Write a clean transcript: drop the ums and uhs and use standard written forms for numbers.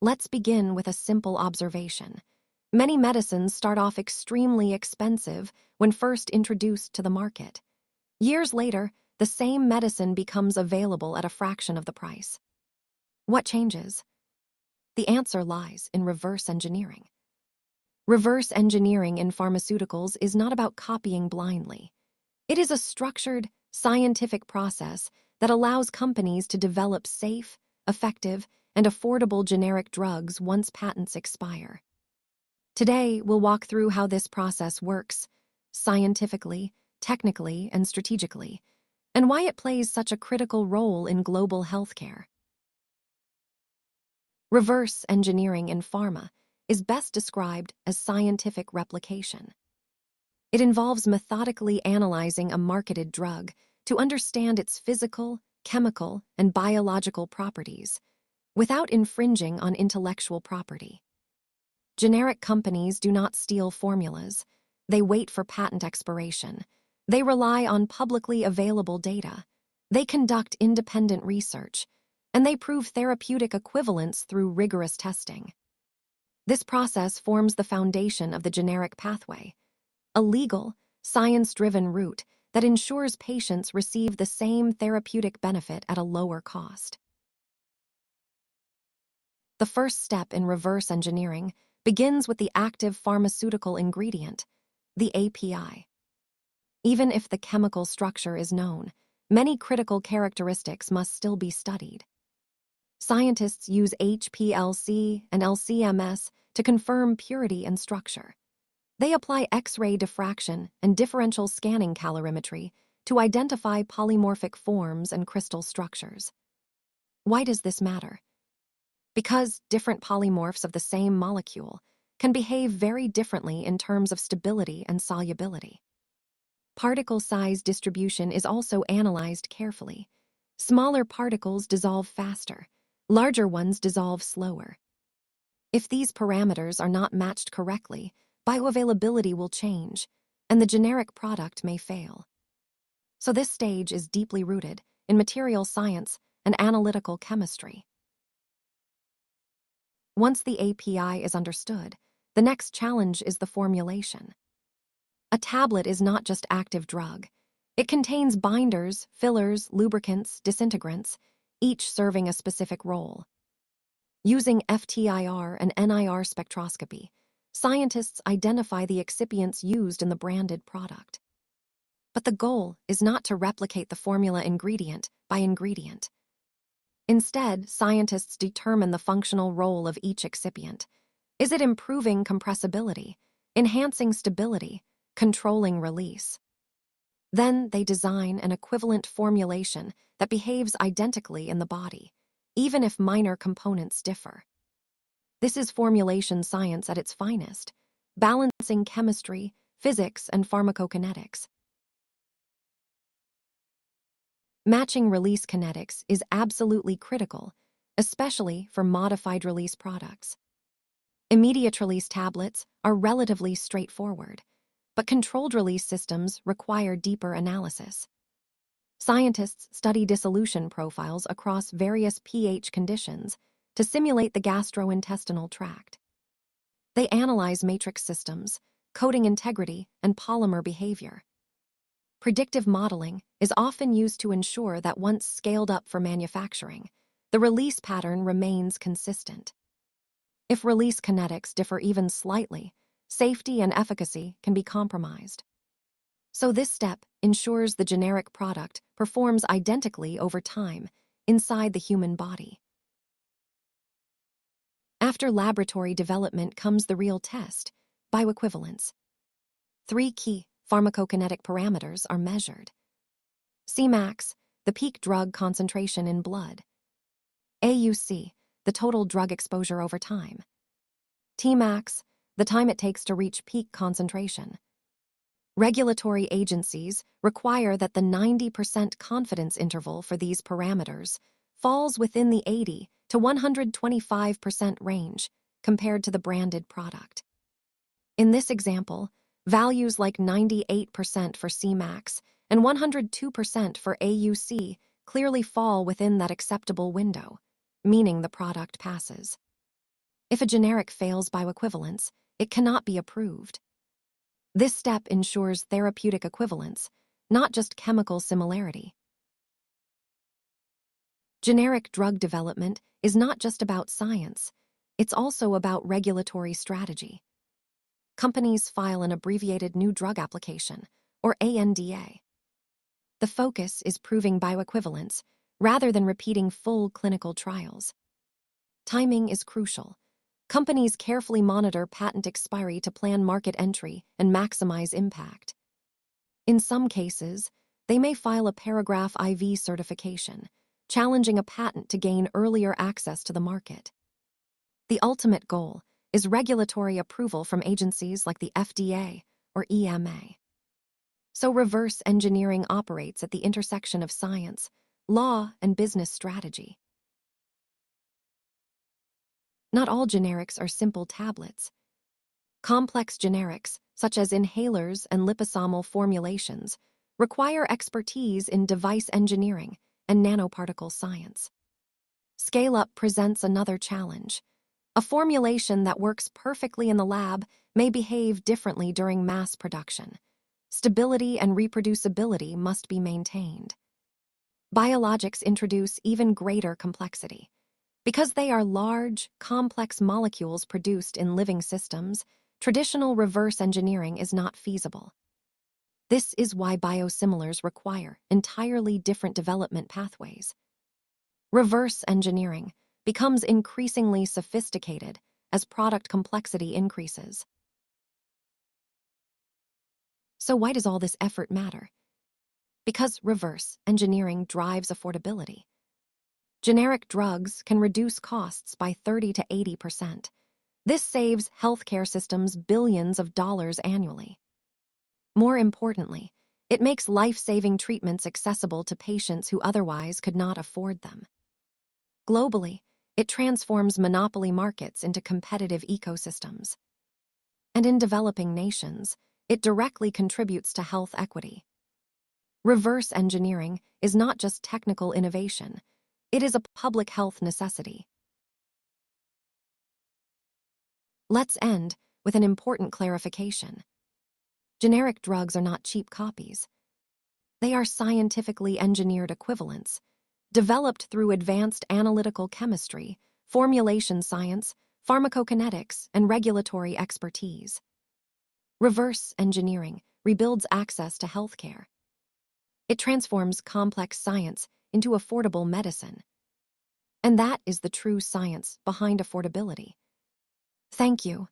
Let's begin with a simple observation. Many medicines start off extremely expensive when first introduced to the market. Years later, the same medicine becomes available at a fraction of the price. What changes? The answer lies in reverse engineering. Reverse engineering in pharmaceuticals is not about copying blindly. It is a structured, scientific process that allows companies to develop safe, effective, and affordable generic drugs once patents expire. Today, we'll walk through how this process works, scientifically, technically, and strategically, and why it plays such a critical role in global healthcare. Reverse engineering in pharma is best described as scientific replication. It involves methodically analyzing a marketed drug to understand its physical, chemical, and biological properties without infringing on intellectual property. Generic companies do not steal formulas. They wait for patent expiration. They rely on publicly available data. They conduct independent research, and they prove therapeutic equivalence through rigorous testing. This process forms the foundation of the generic pathway, a legal, science-driven route that ensures patients receive the same therapeutic benefit at a lower cost. The first step in reverse engineering begins with the active pharmaceutical ingredient, the API. Even if the chemical structure is known, many critical characteristics must still be studied. Scientists use HPLC and LCMS to confirm purity and structure. They apply X-ray diffraction and differential scanning calorimetry to identify polymorphic forms and crystal structures. Why does this matter? Because different polymorphs of the same molecule can behave very differently in terms of stability and solubility. Particle size distribution is also analyzed carefully. Smaller particles dissolve faster. Larger ones dissolve slower. If these parameters are not matched correctly, bioavailability will change, and the generic product may fail. So this stage is deeply rooted in material science and analytical chemistry. Once the API is understood, the next challenge is the formulation. A tablet is not just active drug. It contains binders, fillers, lubricants, disintegrants, each serving a specific role. Using FTIR and NIR spectroscopy, scientists identify the excipients used in the branded product. But the goal is not to replicate the formula ingredient by ingredient. Instead, scientists determine the functional role of each excipient. Is it improving compressibility, enhancing stability, controlling release? Then they design an equivalent formulation that behaves identically in the body, even if minor components differ. This is formulation science at its finest, balancing chemistry, physics, and pharmacokinetics. Matching release kinetics is absolutely critical, especially for modified release products. Immediate release tablets are relatively straightforward, but controlled release systems require deeper analysis. Scientists study dissolution profiles across various pH conditions to simulate the gastrointestinal tract. They analyze matrix systems, coating integrity, and polymer behavior. Predictive modeling is often used to ensure that once scaled up for manufacturing, the release pattern remains consistent. If release kinetics differ even slightly, safety and efficacy can be compromised. So this step ensures the generic product performs identically over time inside the human body. After laboratory development comes the real test, bioequivalence. 3 key pharmacokinetic parameters are measured. Cmax, the peak drug concentration in blood. AUC, the total drug exposure over time. Tmax, the time it takes to reach peak concentration. Regulatory agencies require that the 90% confidence interval for these parameters falls within the 80 to 125% range compared to the branded product. In this example, values like 98% for Cmax and 102% for AUC clearly fall within that acceptable window, meaning the product passes. If a generic fails bioequivalence, it cannot be approved. This step ensures therapeutic equivalence, not just chemical similarity. Generic drug development is not just about science, it's also about regulatory strategy. Companies file an abbreviated new drug application, or ANDA. The focus is proving bioequivalence rather than repeating full clinical trials. Timing is crucial. Companies carefully monitor patent expiry to plan market entry and maximize impact. In some cases, they may file a paragraph IV certification, challenging a patent to gain earlier access to the market. The ultimate goal is regulatory approval from agencies like the FDA or EMA. So reverse engineering operates at the intersection of science, law, and business strategy. Not all generics are simple tablets. Complex generics, such as inhalers and liposomal formulations, require expertise in device engineering and nanoparticle science. Scale-up presents another challenge. A formulation that works perfectly in the lab may behave differently during mass production. Stability and reproducibility must be maintained. Biologics introduce even greater complexity. Because they are large, complex molecules produced in living systems, traditional reverse engineering is not feasible. This is why biosimilars require entirely different development pathways. Reverse engineering becomes increasingly sophisticated as product complexity increases. So why does all this effort matter? Because reverse engineering drives affordability. Generic drugs can reduce costs by 30 to 80%. This saves healthcare systems billions of dollars annually. More importantly, it makes life-saving treatments accessible to patients who otherwise could not afford them. Globally, it transforms monopoly markets into competitive ecosystems. And in developing nations, it directly contributes to health equity. Reverse engineering is not just technical innovation, it is a public health necessity. Let's end with an important clarification. Generic drugs are not cheap copies. They are scientifically engineered equivalents, developed through advanced analytical chemistry, formulation science, pharmacokinetics, and regulatory expertise. Reverse engineering rebuilds access to healthcare. It transforms complex science into affordable medicine. And that is the true science behind affordability. Thank you.